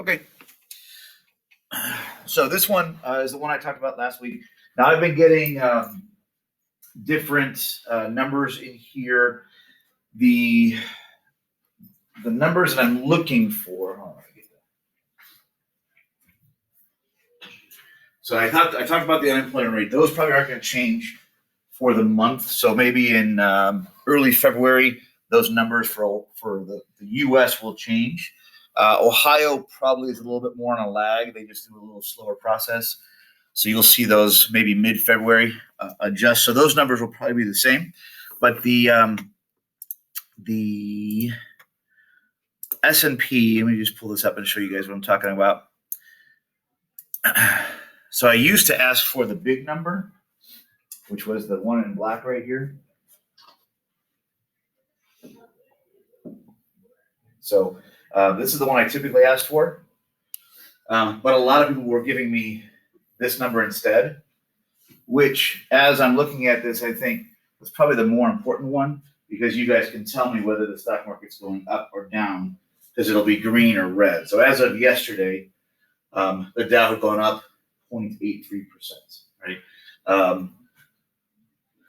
Okay. So this one is the one I talked about last week. Now I've been getting different numbers in here. The numbers that I'm looking for. Hold on, let me get that. So I talked about the unemployment rate. Those probably aren't going to change for the month. So maybe in early February, those numbers for the U.S. will change. Ohio probably is a little bit more on a lag. They just do a little slower process. So you'll see those maybe mid-February adjust. So those numbers will probably be the same. But the S&P, let me just pull this up and show you guys what I'm talking about. So I used to ask for the big number, which was the one in black right here. So this is the one I typically asked for. But a lot of people were giving me this number instead, which as I'm looking at this, I think is probably the more important one because you guys can tell me whether the stock market's going up or down because it'll be green or red. So as of yesterday, the Dow had gone up 0.83%, right?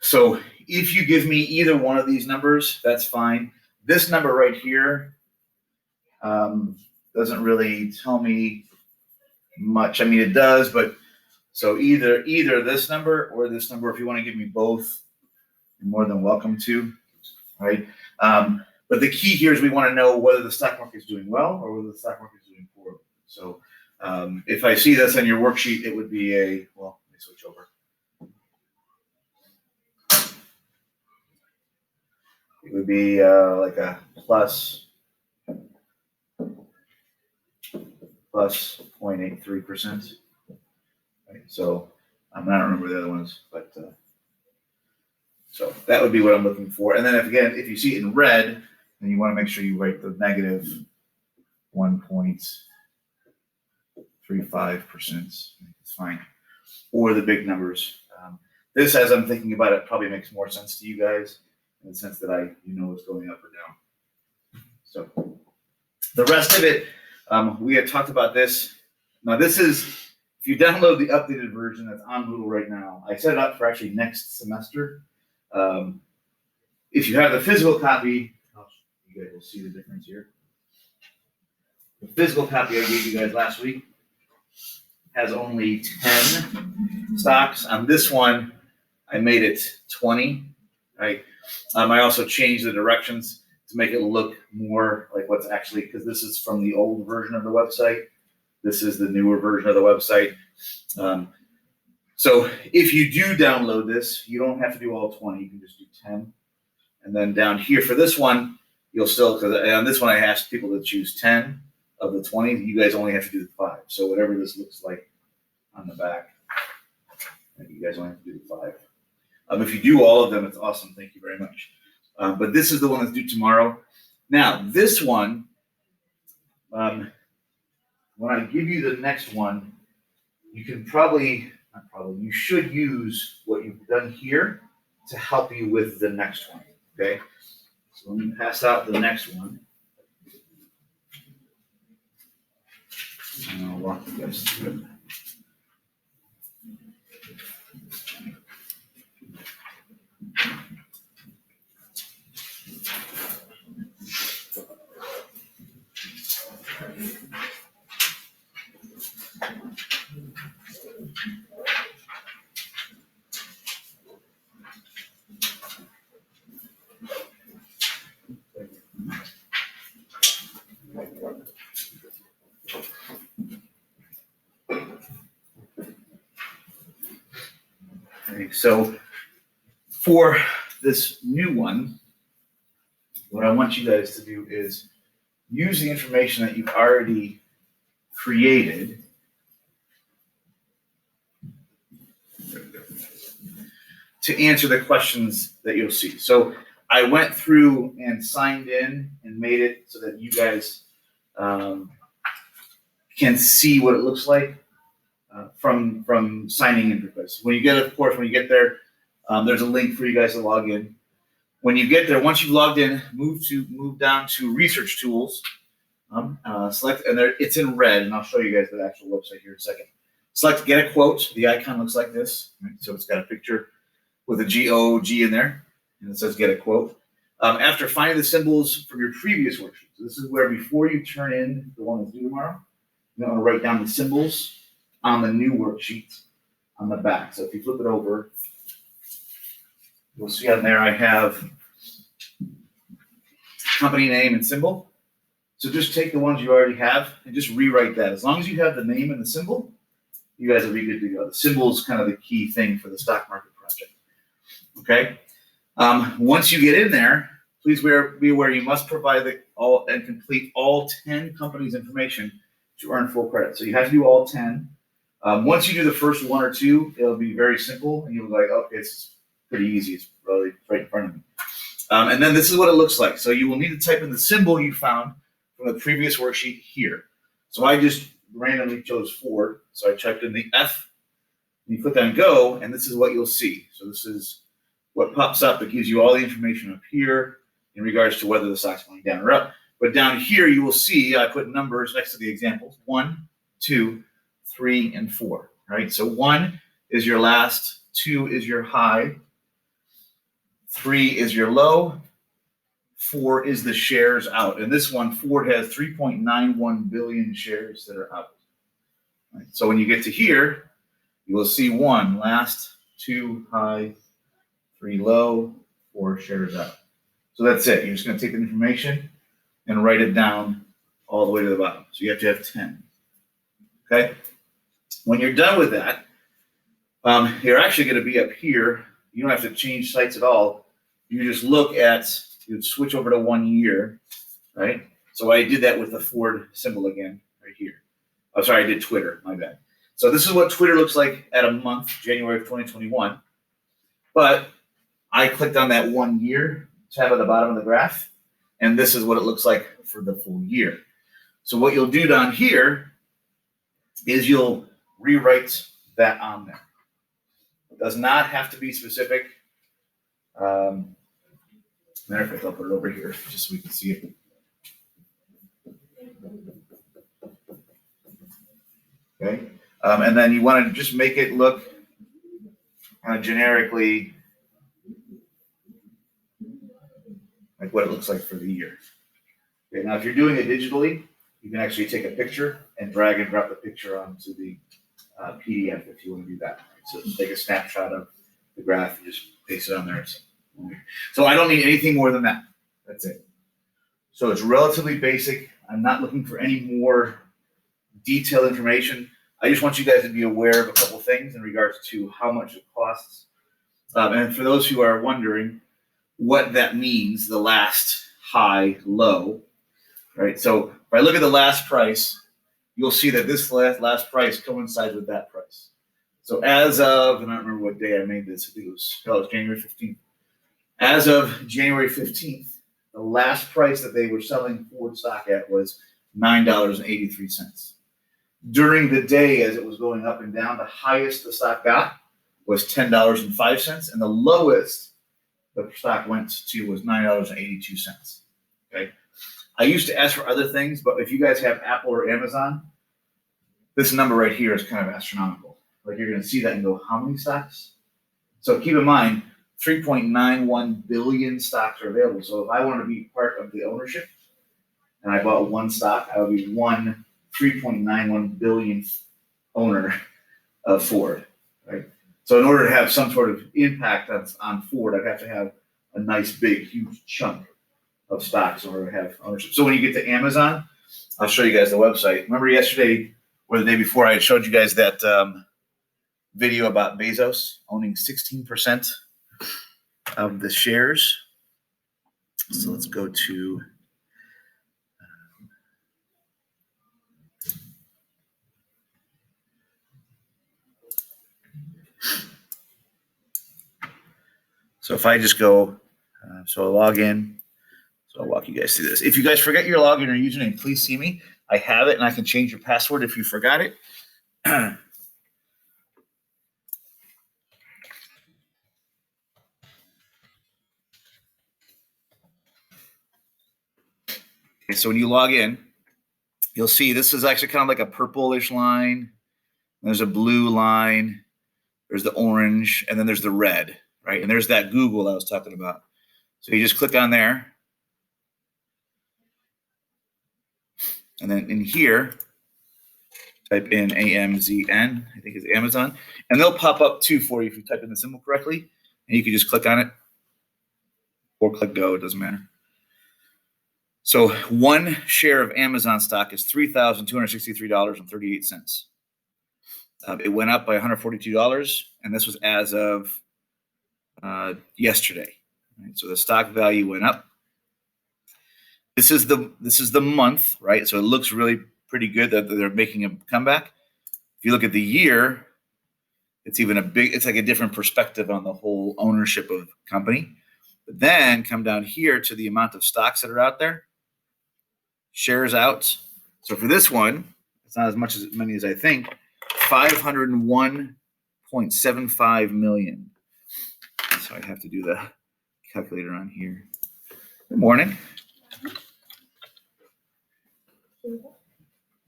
So if you give me either one of these numbers, that's fine. This number right here doesn't really tell me much. I mean, it does, but so either this number or this number, if you want to give me both, you're more than welcome to, right? But the key here is we want to know whether the stock market is doing well or whether the stock market is doing poorly. So if I see this on your worksheet, it would be let me switch over. It would be like a plus 0.83%. Right? So I don't remember the other ones, but so that would be what I'm looking for. And then if you see it in red, then you want to make sure you write the negative 1.35%. It's fine. Or the big numbers. This, as I'm thinking about it, probably makes more sense to you guys in the sense that you know what's going up or down. So the rest of it, we had talked about this. Now this is, if you download the updated version that's on Moodle right now, I set it up for actually next semester. If you have the physical copy, you guys will see the difference here. The physical copy I gave you guys last week has only 10 stocks. On this one, I made it 20, right? I also changed the directions to make it look more like what's actually, because this is from the old version of the website. This is the newer version of the website. So if you do download this, you don't have to do all 20. You can just do 10. And then down here for this one, you'll still, because on this one I asked people to choose 10 of the 20. You guys only have to do the 5. So whatever this looks like on the back, you guys only have to do the 5. If you do all of them, it's awesome. Thank you very much. But this is the one that's due tomorrow. Now, this one, when I give you the next one, you can you should use what you've done here to help you with the next one, okay? So let me pass out the next one. And I'll walk you guys through it. Okay, so for this new one, what I want you guys to do is use the information that you've already created to answer the questions that you'll see. So I went through and signed in and made it so that you guys can see what it looks like from signing in for this. When you get there, there's a link for you guys to log in. When you get there, once you've logged in, move down to Research Tools. Select, and there, it's in red, and I'll show you guys the actual website here in a second. Select get a quote. The icon looks like this. Right? So it's got a picture with a G-O-G in there, and it says get a quote. After finding the symbols from your previous worksheet, so this is where before you turn in the one that's due tomorrow, you want to write down the symbols on the new worksheet on the back. So if you flip it over, you'll see on there I have company name and symbol. So just take the ones you already have and just rewrite that. As long as you have the name and the symbol, you guys will be good to go. The symbol is kind of the key thing for the stock market project. Okay. Once you get in there, please be aware you must provide all and complete all 10 companies' information to earn full credit. So you have to do all 10. Once you do the first one or two, it'll be very simple, and you'll be like, okay, it's pretty easy. It's really right in front of me. And then this is what it looks like. So you will need to type in the symbol you found from the previous worksheet here. So I just randomly chose Ford. So I typed in the F, and you click on go, and this is what you'll see. So this is what pops up. It gives you all the information up here in regards to whether the stock's going down or up. But down here, you will see I put numbers next to the examples: 1, 2, 3, and 4. Right. So 1 is your last, 2 is your high, 3 is your low, 4 is the shares out. And this one, Ford has 3.91 billion shares that are out. Right. So when you get to here, you will see 1 last, 2 high, 3 low, 4 shares out. So that's it. You're just going to take the information and write it down all the way to the bottom. So you have to have 10. Okay? When you're done with that, you're actually going to be up here. You don't have to change sites at all. You just look at, you'd switch over to 1 year, right? So I did that with the Ford symbol again, right here. Oh, sorry, I did Twitter, my bad. So this is what Twitter looks like at a month, January of 2021. But I clicked on that 1 year tab at the bottom of the graph, and this is what it looks like for the full year. So what you'll do down here is you'll rewrite that on there. It does not have to be specific. Matter of fact, I'll put it over here just so we can see it. Okay, and then you want to just make it look kind of generically like what it looks like for the year. Okay, now if you're doing it digitally, you can actually take a picture and drag and drop the picture onto the PDF if you want to do that. So take a snapshot of the graph and just paste it on there. So I don't need anything more than that. That's it. So it's relatively basic. I'm not looking for any more detailed information. I just want you guys to be aware of a couple things in regards to how much it costs. And for those who are wondering what that means, the last high, low, right? So if I look at the last price, you'll see that this last price coincides with that price. So as of, and I don't remember what day I made this, I think it was January 15th. As of January 15th, the last price that they were selling Ford stock at was $9.83. During the day, as it was going up and down, the highest the stock got was $10.05, and the lowest the stock went to was $9.82. Okay. I used to ask for other things, but if you guys have Apple or Amazon, this number right here is kind of astronomical. Like you're going to see that and go, how many stocks? So keep in mind, 3.91 billion stocks are available. So if I want to be part of the ownership and I bought one stock, I would be 3.91 billionth owner of Ford, right? So in order to have some sort of impact on Ford, I'd have to have a nice, big, huge chunk of stocks in order to have ownership. So when you get to Amazon, I'll show you guys the website. Remember yesterday or the day before, I had showed you guys that video about Bezos owning 16% of the shares. So let's go to so if I just go, so I log in. So I'll walk you guys through this. If you guys forget your login or username, please see me. I have it, and I can change your password if you forgot it. Okay, so when you log in, you'll see this is actually kind of like a purplish line. There's a blue line. There's the orange, and then there's the red, right? And there's that Google I was talking about. So you just click on there. And then in here, type in AMZN, I think it's Amazon. And they'll pop up too for you if you type in the symbol correctly. And you can just click on it or click go, it doesn't matter. So one share of Amazon stock is $3,263.38. It went up by $142, and this was as of yesterday. Right? So the stock value went up. This is the month, right? So it looks really pretty good that they're making a comeback. If you look at the year, it's like a different perspective on the whole ownership of the company. But then come down here to the amount of stocks that are out there, shares out. So for this one, it's not as many as I think, 501.75 million. So I have to do the calculator on here. Good morning.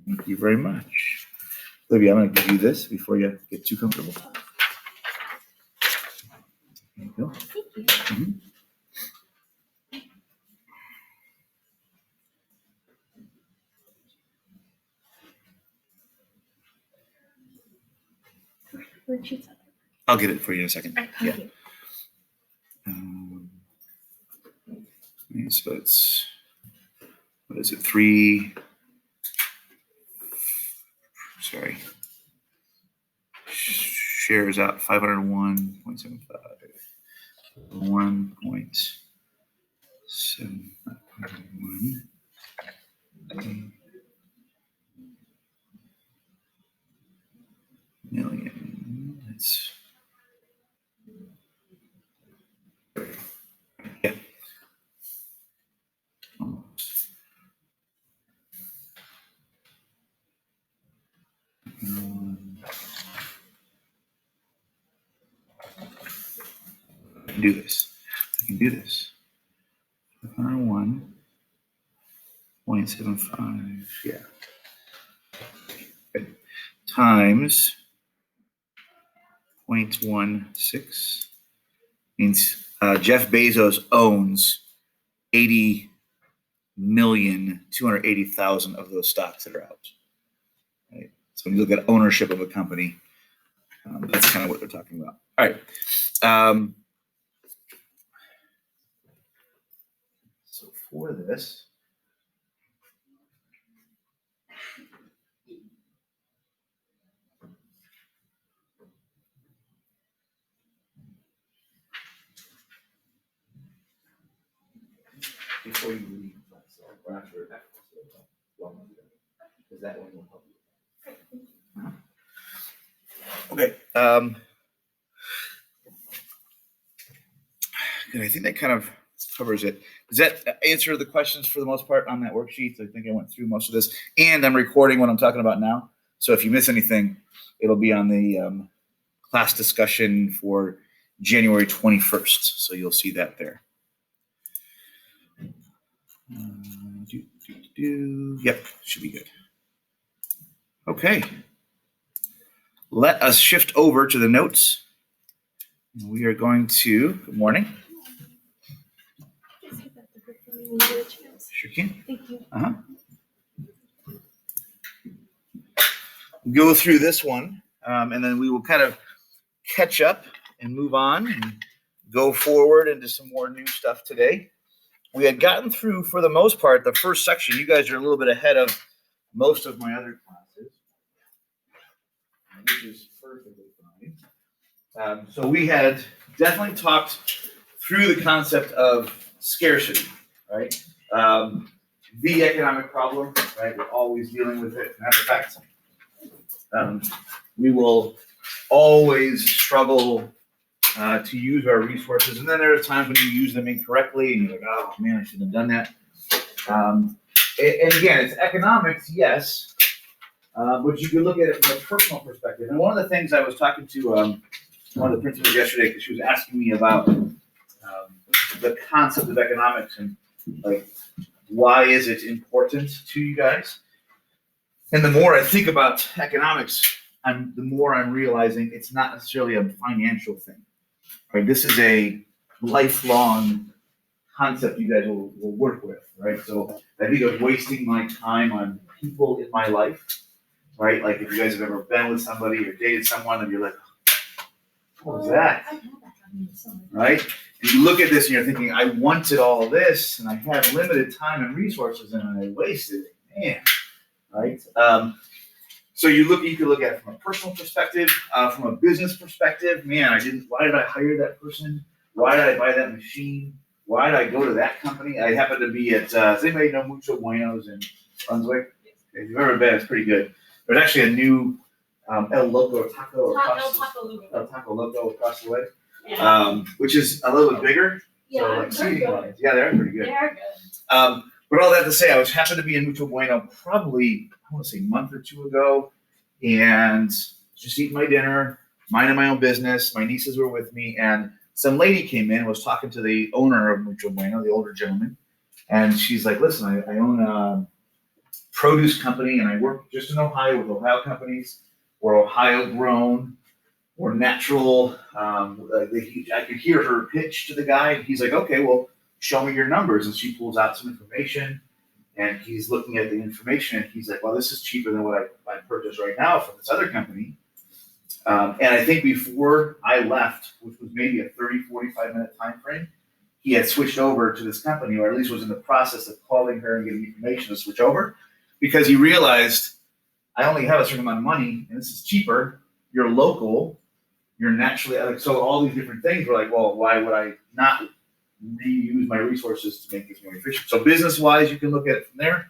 Thank you very much. Olivia, I'm going to give you this before you get too comfortable. There you go. Thank you. Mm-hmm. I'll get it for you in a second. Yeah. So it's, what is it? Shares out 501.75. 1.751 million. That's yeah. Almost. I can do this. I can do this. 501.75. Yeah. Okay. Times 0.16 means Jeff Bezos owns 80,280,000 of those stocks that are out. Right? So when you look at ownership of a company, that's kind of what they're talking about. All right. So for this, before you leave, or after that, because that one will help you. Okay. And I think that kind of covers it. Does that answer the questions for the most part on that worksheet? I think I went through most of this, and I'm recording what I'm talking about now. So if you miss anything, it'll be on the class discussion for January 21st. So you'll see that there. Yep, should be good. Okay. Let us shift over to the notes. We are going to, good morning. Sure can. Thank you. We'll go through this one, and then we will kind of catch up and move on and go forward into some more new stuff today. We had gotten through, for the most part, the first section. You guys are a little bit ahead of most of my other classes, which is perfectly fine. So we had definitely talked through the concept of scarcity, right? The economic problem, right? We're always dealing with it. Matter of fact, we will always struggle to use our resources, and then there are times when you use them incorrectly, and you're like, "Oh man, I shouldn't have done that." And again, it's economics, yes, but you can look at it from a personal perspective. And one of the things I was talking to one of the principals yesterday, because she was asking me about the concept of economics and like why is it important to you guys? And the more I think about economics, the more I'm realizing it's not necessarily a financial thing, right? This is a lifelong concept you guys will work with, right? So I think of wasting my time on people in my life, right? Like if you guys have ever been with somebody or dated someone and you're like, what was that? Right? And you look at this and you're thinking, I wanted all this and I have limited time and resources and I wasted it. Man, right? So you can look at it from a personal perspective, from a business perspective. Man, why did I hire that person? Why did I buy that machine? Why did I go to that company? I happen to be at, does anybody know Mucho Buenos in Brunswick? If you've ever been, it's pretty good. There's actually a new El Loco Taco Loco across the way, which is a little bit bigger. Yeah, so like seating lines. Yeah, they're pretty good. They are good. But all that to say, I happened to be in Mucho Bueno probably, I want to say a month or two ago, and just eating my dinner, minding my own business. My nieces were with me, and some lady came in and was talking to the owner of Mucho Bueno, the older gentleman, and she's like, listen, I own a produce company, and I work just in Ohio with Ohio companies. We're Ohio grown. We're natural. I could hear her pitch to the guy, and he's like, okay, well, show me your numbers. And she pulls out some information, and he's looking at the information, and he's like, well, this is cheaper than what I purchased right now from this other company. And I think before I left, which was maybe a 30, 45-minute time frame, he had switched over to this company, or at least was in the process of calling her and getting information to switch over, because he realized I only have a certain amount of money, and this is cheaper. You're local. You're naturally, so all these different things were like, well, why would I not reuse my resources to make this more efficient? So business-wise, you can look at it from there.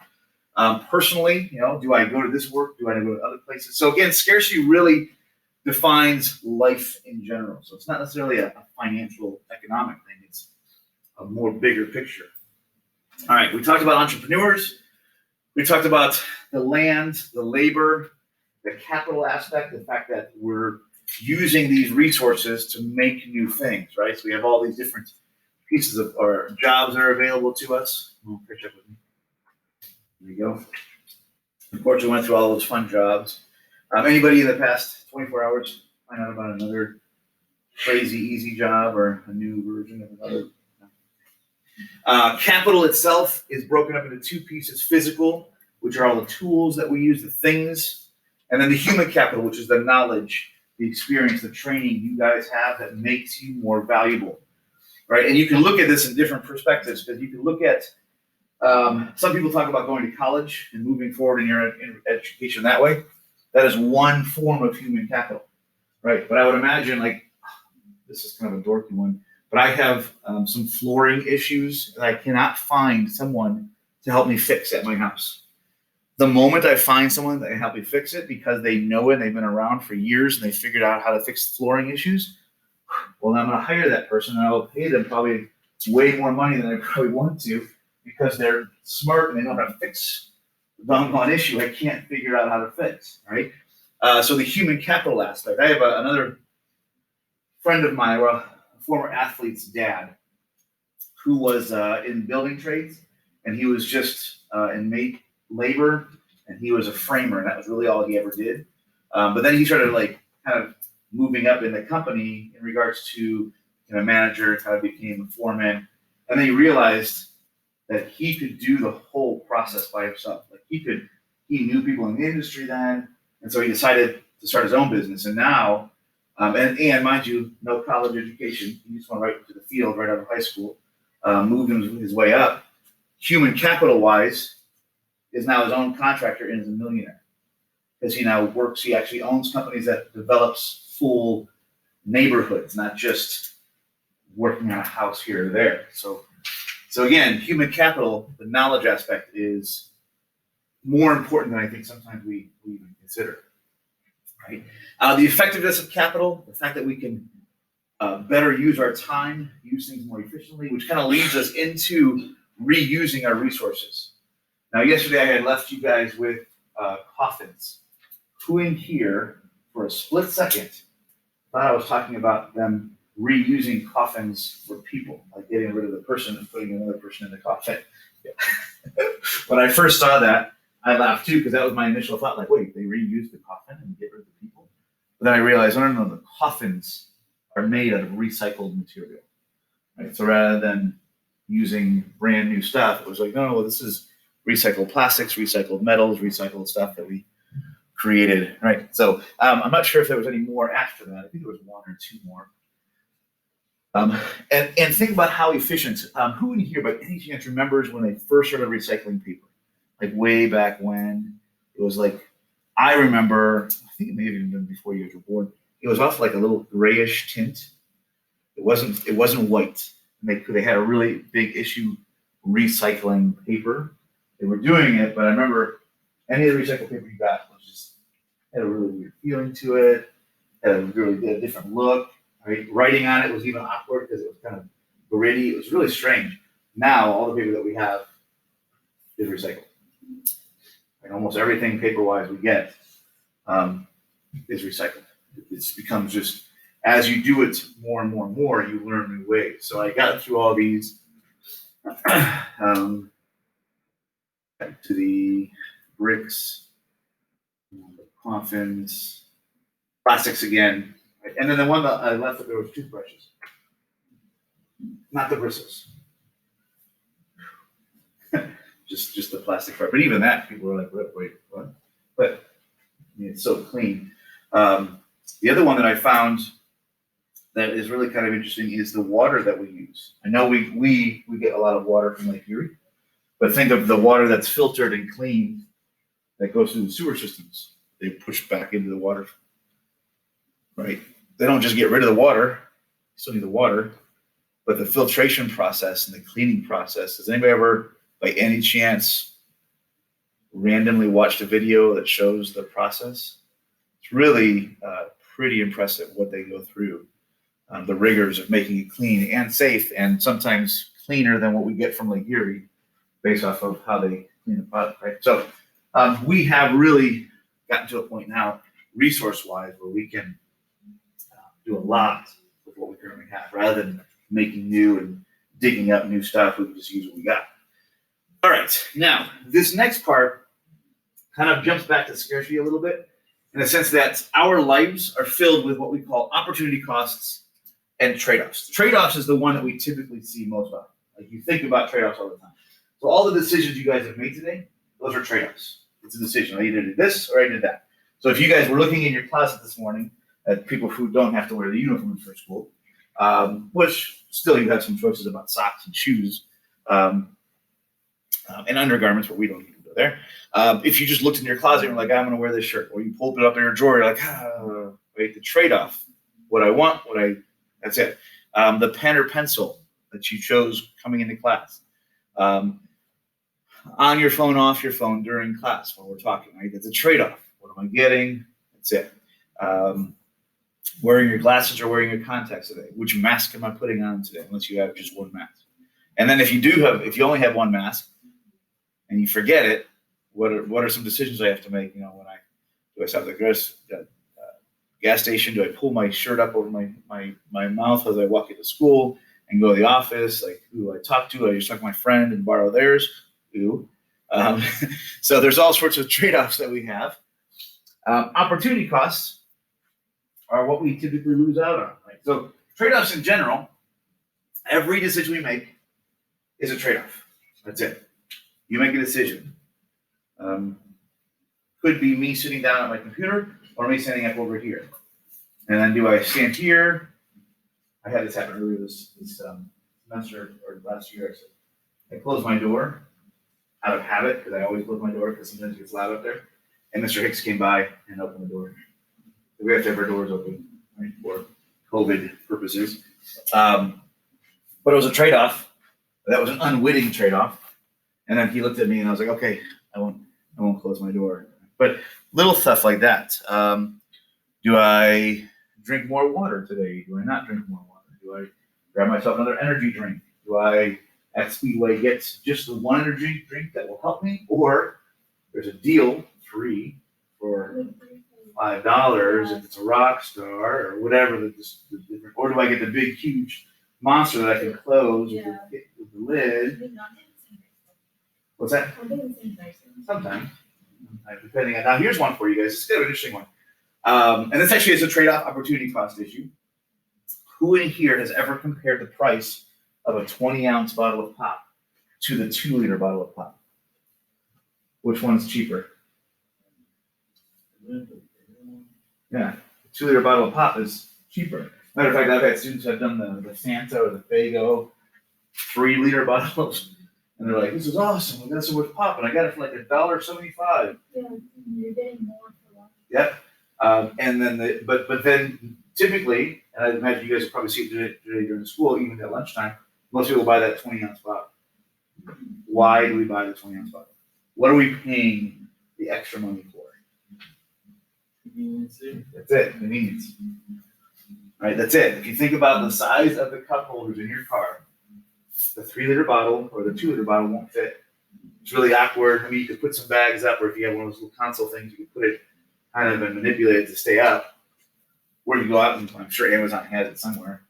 Personally, do I go to this work? Do I go to other places? So again, scarcity really defines life in general. So it's not necessarily a financial, economic thing. It's a more bigger picture. All right, we talked about entrepreneurs. We talked about the land, the labor, the capital aspect, the fact that we're using these resources to make new things, right? So we have all these different pieces of our jobs that are available to us. Catch up with me. There you go. Unfortunately, we went through all those fun jobs. Anybody in the past 24 hours find out about another crazy easy job or a new version of another? Capital itself is broken up into two pieces: physical, which are all the tools that we use, the things, and then the human capital, which is the knowledge, the experience, the training you guys have that makes you more valuable, right? And you can look at this in different perspectives, because you can look at, some people talk about going to college and moving forward in your education that way. That is one form of human capital, right? But I would imagine, like, this is kind of a dorky one, but I have some flooring issues that I cannot find someone to help me fix at my house. The moment I find someone that can help me fix it because they know it and they've been around for years and they figured out how to fix flooring issues, well, I'm going to hire that person and I will pay them probably way more money than I probably want to, because they're smart and they know how to fix the doggone issue I can't figure out how to fix, right? So the human capital aspect. I have another friend of mine, a former athlete's dad, who was in building trades, and he was just in labor, and he was a framer, and that was really all he ever did. But then he started kind of moving up in the company in regards to manager, kind of became a foreman, and then he realized that he could do the whole process by himself. He knew people in the industry then, and so he decided to start his own business. And now, and mind you, no college education. He just went right into the field right out of high school, moved his way up. Human capital wise, is now his own contractor and is a millionaire, because he now works. He actually owns companies that develops full neighborhoods, not just working on a house here or there. So again, human capital, the knowledge aspect, is more important than I think sometimes we even consider, right? The effectiveness of capital, the fact that we can better use our time, use things more efficiently, which kind of leads us into reusing our resources. Now, yesterday I had left you guys with coffins. Who in here, for a split second, thought I was talking about them reusing coffins for people, like getting rid of the person and putting another person in the coffin? When I first saw that, I laughed too because that was my initial thought. Like, wait, they reuse the coffin and get rid of the people? But then I realized, no, the coffins are made out of recycled material, right? So rather than using brand new stuff, it was like, no, this is recycled plastics, recycled metals, recycled stuff that we created, right? So I'm not sure if there was any more after that. I think there was one or two more. And think about how efficient. Who in here, by any chance, remembers when they first started recycling paper? Like way back when it was like, I remember, I think it may have even been before you guys were born. It was also like a little grayish tint. It wasn't white. And they had a really big issue recycling paper. They were doing it, but I remember any of the recycled paper you got was just had a really weird feeling to it. Had a really different look. Right? Writing on it was even awkward because it was kind of gritty. It was really strange. Now all the paper that we have is recycled. And almost everything paper-wise we get is recycled. It becomes just, as you do it more and more and more, you learn new ways. So I got through all these to the bricks, the coffins, plastics again. Right? And then the one that I left, there was toothbrushes, not the bristles. just the plastic part. But even that, people were like, wait, what? But I mean, it's so clean. The other one that I found that is really kind of interesting is the water that we use. I know we get a lot of water from Lake Erie, but think of the water that's filtered and cleaned that goes through the sewer systems. They push back into the water, right? They don't just get rid of the water, still need the water, but the filtration process and the cleaning process. Has anybody ever, by any chance, randomly watched a video that shows the process? It's really pretty impressive what they go through, the rigors of making it clean and safe, and sometimes cleaner than what we get from Lake Erie, based off of how they clean the product, right? So we have really gotten to a point now, resource-wise, where we can do a lot with what we currently have, rather than making new and digging up new stuff. We can just use what we got. All right, now this next part kind of jumps back to scarcity a little bit, in the sense that our lives are filled with what we call opportunity costs and trade-offs. Trade-offs is the one that we typically see most often. Like, you think about trade-offs all the time. So all the decisions you guys have made today, those are trade-offs. It's a decision. I either did this or I did that. So if you guys were looking in your closet this morning at people who don't have to wear the uniforms for school, which still you have some choices about socks and shoes, and undergarments, but we don't need to go there. If you just looked in your closet and were like, I'm going to wear this shirt, or you pulled it up in your drawer, you're like, wait, the trade-off, what I want, that's it. The pen or pencil that you chose coming into class, on your phone, off your phone during class while we're talking, right? That's a trade-off. What am I getting? That's it. Wearing your glasses or wearing your contacts today. Which mask am I putting on today? Unless you have just one mask. And then if you only have one mask and you forget it, what are some decisions I have to make? You know, do I stop at the gas station? Do I pull my shirt up over my mouth as I walk into school and go to the office? Like, who do I talk to? I just talk to my friend and borrow theirs. Ooh. So there's all sorts of trade-offs that we have. Opportunity costs are what we typically lose out on. Right? So trade-offs in general, every decision we make is a trade-off. That's it. You make a decision. Could be me sitting down at my computer or me standing up over here. And then do I stand here? I had this happen earlier this semester or last year. I closed my door out of habit, because I always close my door because sometimes it gets loud up there. And Mr. Hicks came by and opened the door. We have to have our doors open, right, for COVID purposes. But it was a trade-off. That was an unwitting trade-off. And then he looked at me and I was like, okay, I won't close my door. But little stuff like that. Do I drink more water today? Do I not drink more water? Do I grab myself another energy drink? Do I, at Speedway, get just the one energy drink that will help me? Or there's a deal, free, for $5 if it's a Rockstar or whatever. The different, or do I get the big, huge monster that I can close with the lid? What's that? Sometimes. Depending on, now here's one for you guys. It's kind of an interesting one. And this actually is a trade-off opportunity cost issue. Who in here has ever compared the price of a 20-ounce bottle of pop to the 2-liter bottle of pop? Which one's cheaper? Yeah, the 2-liter bottle of pop is cheaper. Matter of fact, I've had students who have done the Fanta or the Faygo 3-liter bottles, and they're like, "This is awesome! I got so much pop, and I got it for like $1.75." Yeah, you're getting more for one. Yep. And then but then typically, and I imagine you guys will probably see it today during school, even at lunchtime, most people buy that 20-ounce bottle. Why do we buy the 20-ounce bottle? What are we paying the extra money for? Convenience. That's it, convenience. Right, that's it. If you think about the size of the cup holders in your car, the 3-liter bottle or the 2-liter bottle won't fit. It's really awkward. I mean, you could put some bags up, or if you have one of those little console things, you can put it kind of and manipulate it to stay up. Where you go out, and I'm sure Amazon has it somewhere,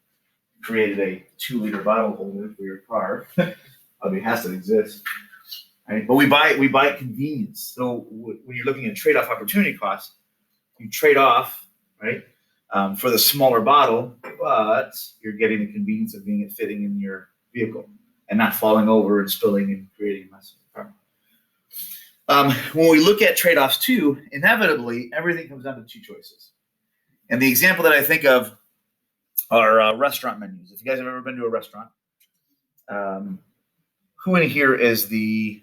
created a 2-liter bottle holder for your car. I mean, it has to exist. Right? But we buy convenience. So when you're looking at trade-off opportunity costs, you trade off, right, for the smaller bottle, but you're getting the convenience of being fitting in your vehicle and not falling over and spilling and creating a mess in the car. When we look at trade-offs too, inevitably everything comes down to two choices. And the example that I think of are restaurant menus. If you guys have ever been to a restaurant, who in here is the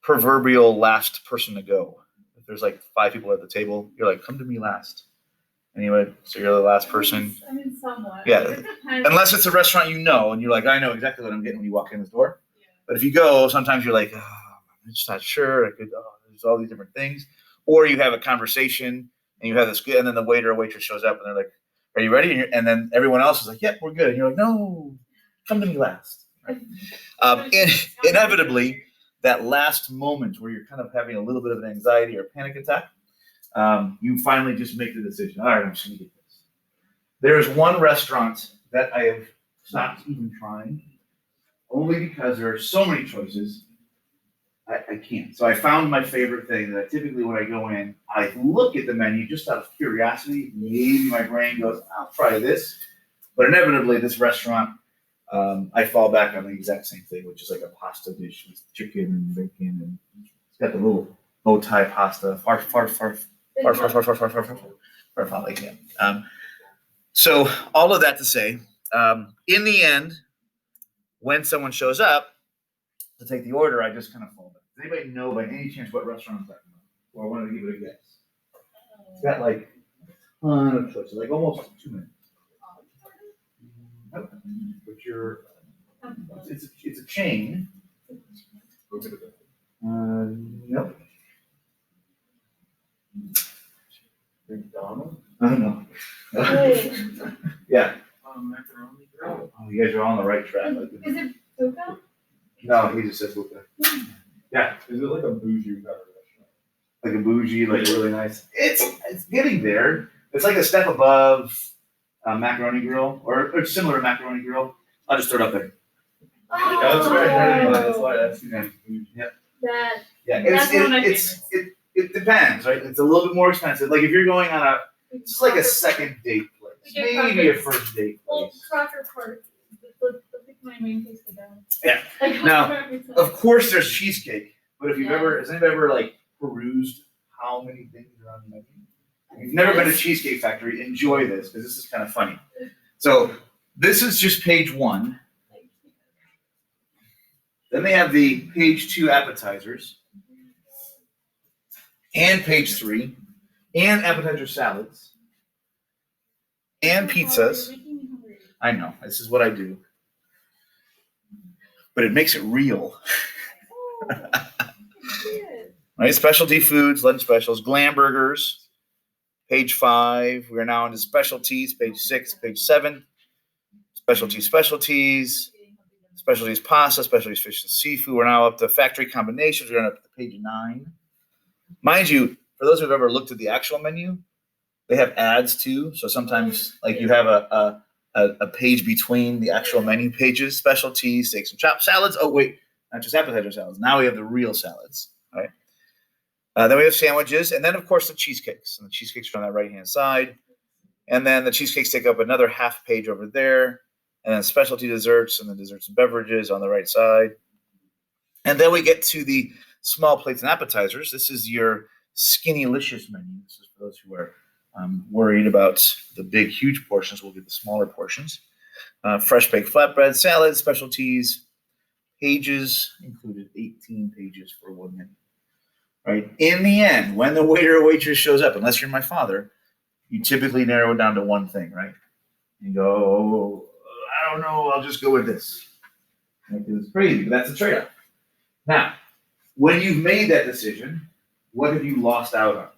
proverbial last person to go? If there's like 5 people at the table, you're like, come to me last. Anyway, so you're the last person. I mean, somewhat. Yeah. It depends. Unless it's a restaurant you know, and you're like, I know exactly what I'm getting when you walk in the door. Yeah. But if you go, sometimes you're like, I'm just not sure. There's all these different things. Or you have a conversation, and you have this good, and then the waiter or waitress shows up, and they're like, are you ready? And then everyone else is like, yep, we're good. And you're like, no, come to me last. Right? Inevitably, that last moment where you're kind of having a little bit of an anxiety or panic attack, you finally just make the decision. All right, I'm just going to get this. There is one restaurant that I have stopped even trying, only because there are so many choices. I can't. So I found my favorite thing that typically when I go in, I look at the menu just out of curiosity. Maybe my brain goes, I'll try this. But inevitably, this restaurant, I fall back on the exact same thing, which is like a pasta dish with chicken and bacon, and it's got the little bow tie pasta, so all of that to say, in the end, when someone shows up to take the order, I just kind of fall back. Does anybody know by any chance what restaurant I'm talking about? Or I wanted to give it a guess. It's got like a ton of choices, like almost 2 minutes. But it's a chain. Nope. McDonald's? I don't know. Wait. Yeah. Macaroni Grill? Oh, you guys are on the right track. Is it Puka? No, he just says Luca. Yeah. Is it like a bougie restaurant? Like a bougie, like really nice. It's getting there. It's like a step above Macaroni Grill, or similar to Macaroni Grill. I'll just throw it up there. Oh, Yeah, that's what I heard anyway. That's why I asked you. Yeah. that. Yeah. That's one of my favorites. It depends, right? It's a little bit more expensive. Like if you're going on it's like a second date place, Like a maybe a Crocker- first date Well, place. Crocker Park. That's like my main place to go. Yeah. I go Now, there every time. Of course, there's cheesecake, but if you've Yeah. has anybody ever like perused how many things are on the menu? If you've never been to Cheesecake Factory, enjoy this because this is kind of funny. So this is just page 1. Then they have the page 2 appetizers, and page 3, and appetizer salads, and pizzas. You're making me hungry. I know, this is what I do. But it makes it real. Oh, good. Right? Specialty foods, lunch specials, glam burgers, page 5. We are now into specialties, page 6, page 7. Specialties, specialties pasta, specialties fish and seafood. We're now up to factory combinations. We're up to page 9. Mind you, for those who've ever looked at the actual menu, they have ads too. So sometimes like you have a page between the actual menu pages, specialties, steaks and chops, salads. Oh wait, not just appetizer salads. Now we have the real salads, right? Then we have sandwiches, and then of course the cheesecakes. And the cheesecakes are on that right-hand side. And then the cheesecakes take up another half page over there. And then specialty desserts and the desserts and beverages on the right side. And then we get to the small plates and appetizers. This is your Skinnylicious menu. This is for those who are worried about the big, huge portions. We'll get the smaller portions. Fresh baked flatbread, salad, specialties, pages included, 18 pages for one menu. Right? In the end, when the waiter or waitress shows up, unless you're my father, you typically narrow it down to one thing, right? You go, oh, I don't know, I'll just go with this. Because it's crazy, but that's a trade-off. Now, when you've made that decision, what have you lost out on?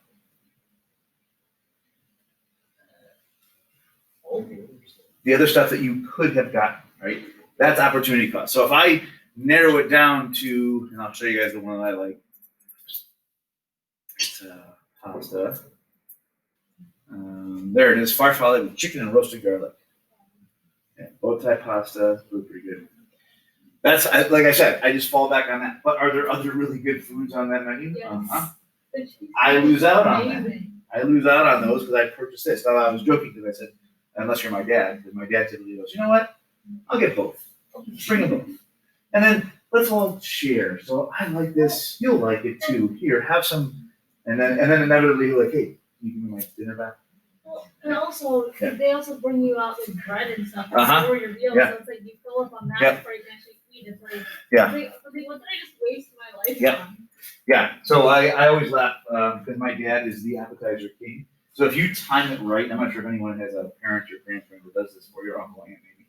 The other stuff that you could have gotten, right? That's opportunity cost. So if I narrow it down to, and I'll show you guys the one that I like. It's pasta. There it is, farfalle with chicken and roasted garlic. Yeah, bow tie pasta, really pretty good. That's like I said, I just fall back on that. But are there other really good foods on that menu? Yes. The cheesecake I lose out on that. amazing. I lose out on those because I purchased this. Now, I was joking because I said, unless you're my dad, because my dad typically goes, you know what? I'll get both. Bring them both. And then let's all share. So I like this. You'll like it too. Here, have some. And then inevitably you're like, hey, can you give me my dinner back? Well, and also, Yeah. they also bring you out with bread and stuff Uh-huh. before your meal, Yeah. so it's like you fill up on that Yep. before you can actually eat. It's like, Yeah. what did I just waste my life Yeah. on? Yeah. So I always laugh because my dad is the appetizer king. So if you time it right, I'm not sure if anyone has a parent or grandparent that does this, or your uncle, aunt maybe,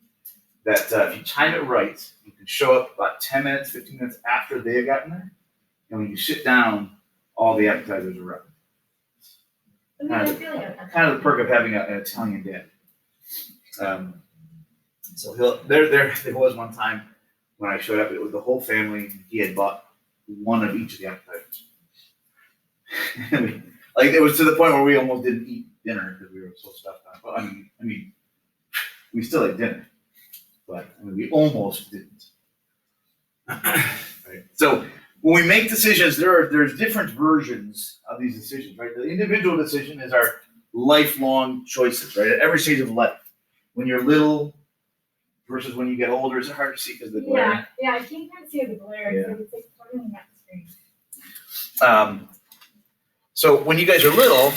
that if you time it right, you can show up about 10 minutes, 15 minutes after they have gotten there. And when you sit down, all the appetizers are ready. I mean, I feel like Kind of the perk of having an Italian dad. So there was one time when I showed up, it was the whole family. He had bought one of each of the appetizers. Like it was to the point where we almost didn't eat dinner because we were so stuffed on. Well, I mean, we still ate dinner, but we almost didn't. Right. So when we make decisions, there's different versions of these decisions, right? The individual decision is our lifelong choices, right? At every stage of life. When you're little versus when you get older, is it hard to see because of the glare? yeah, I can't kind of see the glare. Yeah. It's like turning at the screen. So when you guys are little,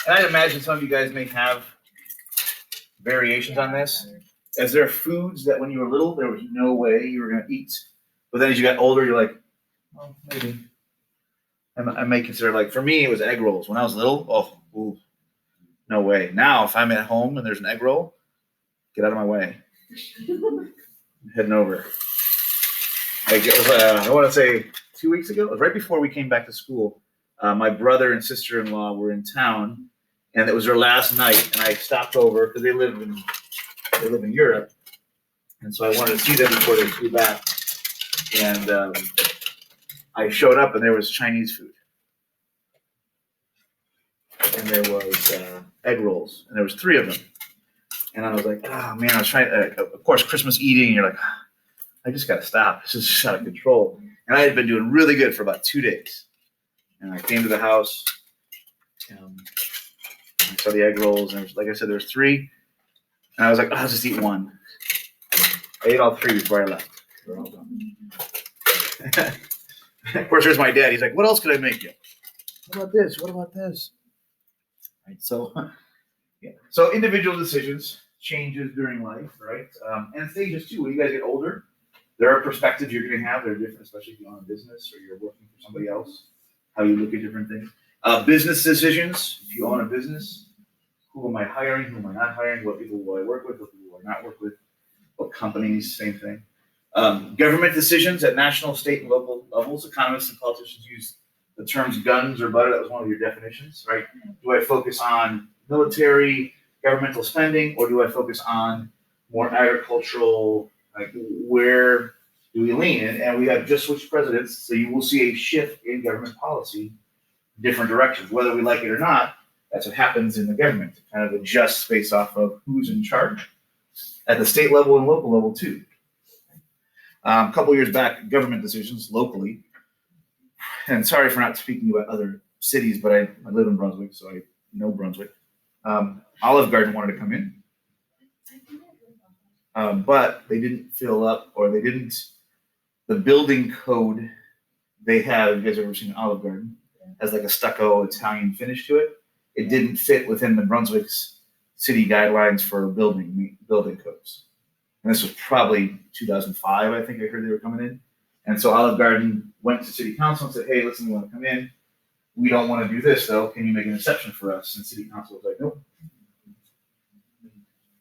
and I'd imagine some of you guys may have variations on this. Is there foods that when you were little, there was no way you were going to eat? But then as you got older, you're like, well, maybe. I may consider, like, for me, it was egg rolls. When I was little, ooh, no way. Now, if I'm at home and there's an egg roll, get out of my way. I'm heading over. Like, it was, I want to say 2 weeks ago, it was right before we came back to school. My brother and sister-in-law were in town, and it was their last night, and I stopped over because they live in Europe, and so I wanted to see them before they flew back. And I showed up, and there was Chinese food, and there was egg rolls, and there was 3 of them. And I was like, oh man, I was trying. Of course, Christmas eating, and you're like, I just got to stop. This is just out of control. And I had been doing really good for about 2 days. And I came to the house, I saw the egg rolls, and like I said, there's 3. And I was like, I'll just eat 1. I ate all 3 before I left. They're all done. Of course, there's my dad. He's like, what else could I make you? What about this? What about this? Right. So, yeah. So individual decisions, changes during life, right? And stages too. When you guys get older, there are perspectives you're going to have that are different, especially if you own a business or you're working for somebody else. How you look at different things. Business decisions. If you own a business, who am I hiring? Who am I not hiring? What people will I work with? What people will I not work with? What companies? Same thing. Government decisions at national, state, and local levels. Economists and politicians use the terms guns or butter. That was one of your definitions, right? Do I focus on military, governmental spending, or do I focus on more agricultural, like where do we lean? And we have just switched presidents, so you will see a shift in government policy, different directions. Whether we like it or not, that's what happens in the government. It kind of adjusts based off of who's in charge at the state level and local level too. A couple years back, government decisions locally. and sorry for not speaking about other cities, but I live in Brunswick, so I know Brunswick. Olive Garden wanted to come in, but they didn't fill up, or they didn't, the building code they have, you guys ever seen Olive Garden, has like a stucco Italian finish to it. It didn't fit within the Brunswick's city guidelines for building codes. And this was probably 2005, I think I heard they were coming in. And so Olive Garden went to city council and said, hey, listen, we want to come in. We don't want to do this though. Can you make an exception for us? And city council was like, nope.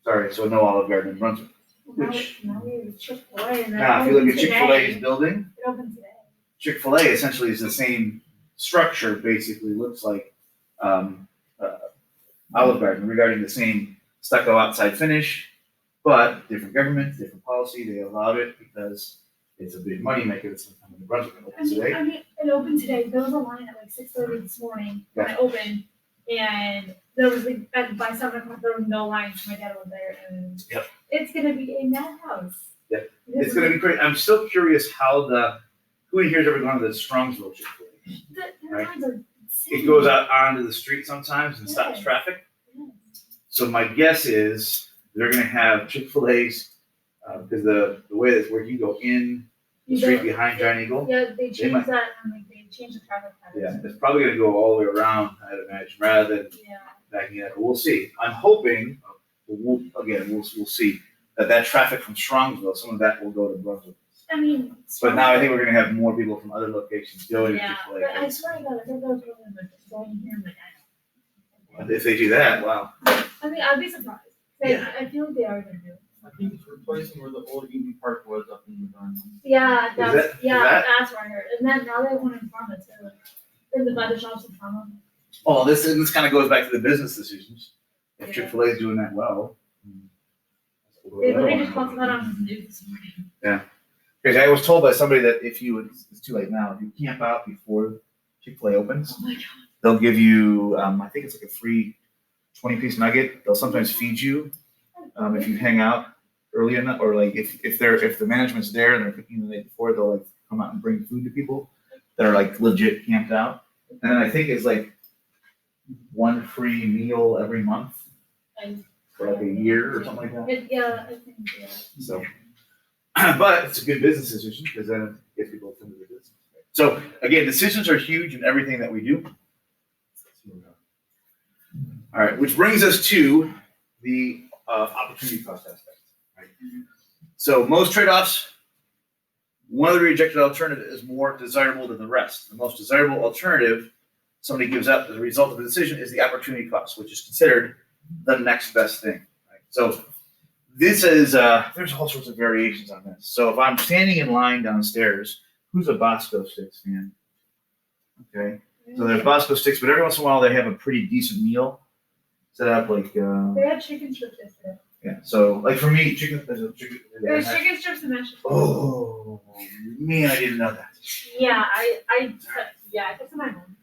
Sorry, so no Olive Garden in Brunswick. Which, Now we have Chick-fil-A and then now if you look at Chick-fil-A's building, It opened today. Chick-fil-A essentially is the same structure, basically looks like Olive Garden, regarding the same stucco outside finish, but different government, different policy. They allowed it because it's a big moneymaker. It's coming to Brunswick. It opens today. I mean, it opened today. There was a line at like 6:30 this morning when I opened, and there was like by 7 o'clock there was no lines. My dad was there, and Yep. It's gonna be a madhouse. Yep. It's going to be great. I'm still curious how who in here has ever gone to the Strongsville Chick-fil-A? The Right. lines are insane. It goes out onto the street sometimes and stops Yeah. traffic. Yeah. So my guess is they're going to have Chick-fil-A's because the way that's where you go in the You street don't- behind Giant Eagle. Yeah, they changed might- that and like they changed the traffic Yeah, patterns. it's probably going to go all the way around, I'd imagine, rather than Yeah. backing it up. But we'll see. I'm hoping, we'll see that traffic from Strongsville, some of that will go to Brunswick. I mean. But now I think we're going to have more people from other locations going to Yeah, Chick-fil-A. but I swear to God, I thought that was really like going here, like I And if they do that, wow. I mean, I'd be surprised. Like, Yeah. I feel like they are gonna do it. I think it's replacing where the old Eden Park was up in the Garden. Yeah, Is that's that- yeah, is that's what I heard. And then now they want in Parma too. In the butter shops in Parma. Oh, this kind of goes back to the business decisions. If Yeah. Chick-fil-A is doing that well. They literally just talked about it on the news this morning. Because I was told by somebody that if it's too late now, if you camp out before Chick-fil-A opens, Oh my god. they'll give you, I think it's like a free 20-piece nugget. They'll sometimes feed you if you hang out early enough, or like if the management's there and they're cooking the night before, they'll like come out and bring food to people that are like legit camped out. And then I think it's like one free meal every month And for like a year or something like that. yeah, I think yeah. So, but it's a good business decision because then it gets people to come to the business. So again, decisions are huge in everything that we do. All right, which brings us to the opportunity cost aspect. Right? So most trade-offs, one of the rejected alternatives is more desirable than the rest. The most desirable alternative somebody gives up as a result of a decision is the opportunity cost, which is considered the next best thing. Right? So this is, there's all sorts of variations on this. So if I'm standing in line downstairs, who's a Bosco Sticks fan? Okay, so there's Bosco Sticks, but every once in a while they have a pretty decent meal set up, like They had chicken strips yesterday. yeah. So like for me, there's a chicken. There's chicken strips and mashed potatoes. Oh man, I didn't know that. Yeah, I took some at home.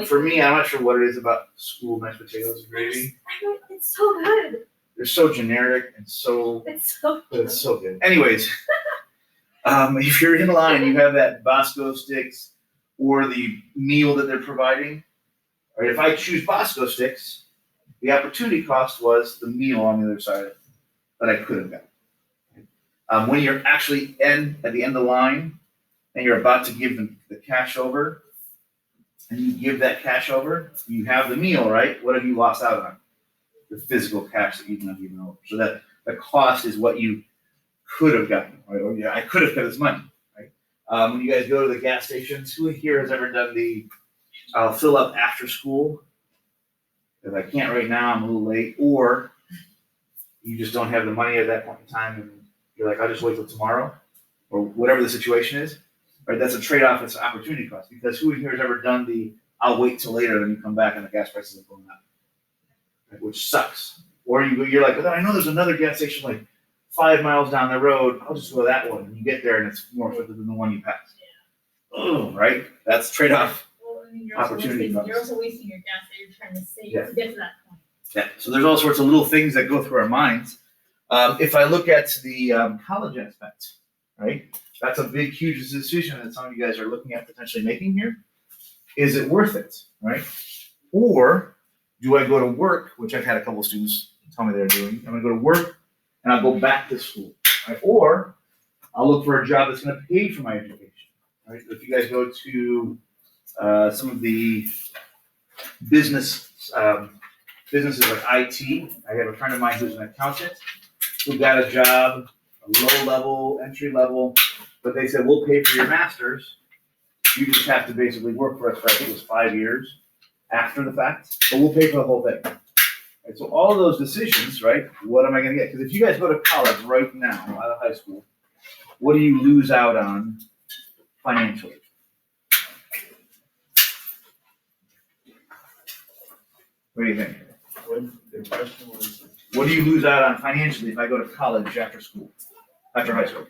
For me, I'm not sure what it is about school mashed potatoes and gravy. It's so good. They're so generic and so, It's so but good. it's so good. Anyways, if you're in line, you have that Bosco Sticks or the meal that they're providing. Or if I choose Bosco Sticks, the opportunity cost was the meal on the other side that I could have gotten. When you're actually at the end of the line and you're about to give them the cash over, and you give that cash over, you have the meal, right? What have you lost out on? The physical cash that you've not given over. So that the cost is what you could have gotten, right? Or yeah, I could have got this money, right? When you guys go to the gas stations, who here has ever done the I'll fill up after school? If I can't right now, I'm a little late, or you just don't have the money at that point in time and you're like, I'll just wait till tomorrow, or whatever the situation is. Right, that's a trade-off. It's an opportunity cost because who in here has ever done the "I'll wait till later" and you come back and the gas prices are going up, right, which sucks. Or you're like, I know there's another gas station like 5 miles down the road. I'll just go to that one, and you get there and it's more expensive than the one you passed. Oh, right, that's trade-off. Well, I mean, Opportunity you're cost. also wasting your gas that you're trying to save Yeah. to get to that point. Yeah. So there's all sorts of little things that go through our minds. If I look at the college aspect, right? That's a big, huge decision that some of you guys are looking at potentially making here. Is it worth it, right? Or do I go to work, which I've had a couple of students tell me they're doing. I'm gonna go to work and I'll go back to school, right? Or I'll look for a job that's gonna pay for my education, right? If you guys go to some of the businesses like IT, I have a friend of mine who's an accountant who got a job, a low level, entry level, but they said, we'll pay for your master's. You just have to basically work for us for, I think it was 5 years after the fact, but we'll pay for the whole thing. And so all of those decisions, right? What am I gonna get? Because if you guys go to college right now, out of high school, what do you lose out on financially? What do you think? The question was, What do you lose out on financially if I go to college after school, after high school?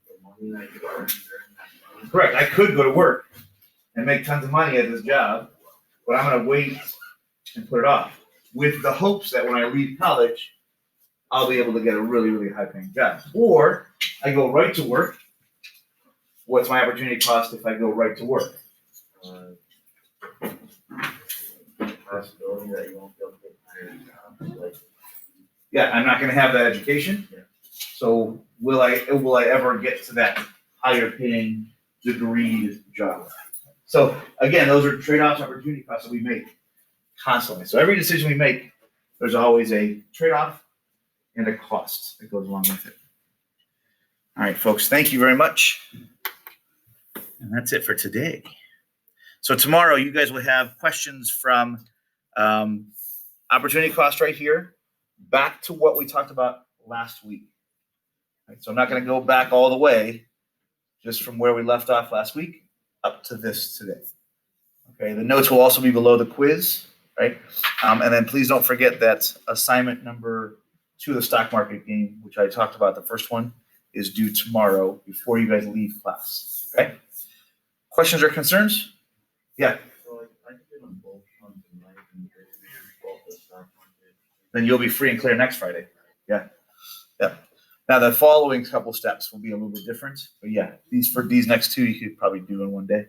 the money that you earn during that time. Correct. I could go to work and make tons of money at this job, but I'm gonna wait and put it off with the hopes that when I leave college, I'll be able to get a really, really high paying job. Or I go right to work. What's my opportunity cost if I go right to work? Possibility that you won't be able to get hired, like, Yeah, I'm not gonna have that education. Yeah. So will I ever get to that higher paying degreed job? So again, those are trade-offs, opportunity costs that we make constantly. So every decision we make, there's always a trade-off and a cost that goes along with it. All right, folks, thank you very much. And that's it for today. So tomorrow you guys will have questions from opportunity cost right here, back to what we talked about last week. Right, so I'm not going to go back all the way, just from where we left off last week up to this today. Okay, the notes will also be below the quiz, right? And then please don't forget that assignment number 2 of the stock market game, which I talked about, the first one, is due tomorrow before you guys leave class. Okay? Questions or concerns? Yeah. so like, I could do them both on tonight and both the stock market. Then you'll be free and clear next Friday. Yeah. Yeah. Now the following couple steps will be a little bit different, but yeah, these next 2 you could probably do in one day.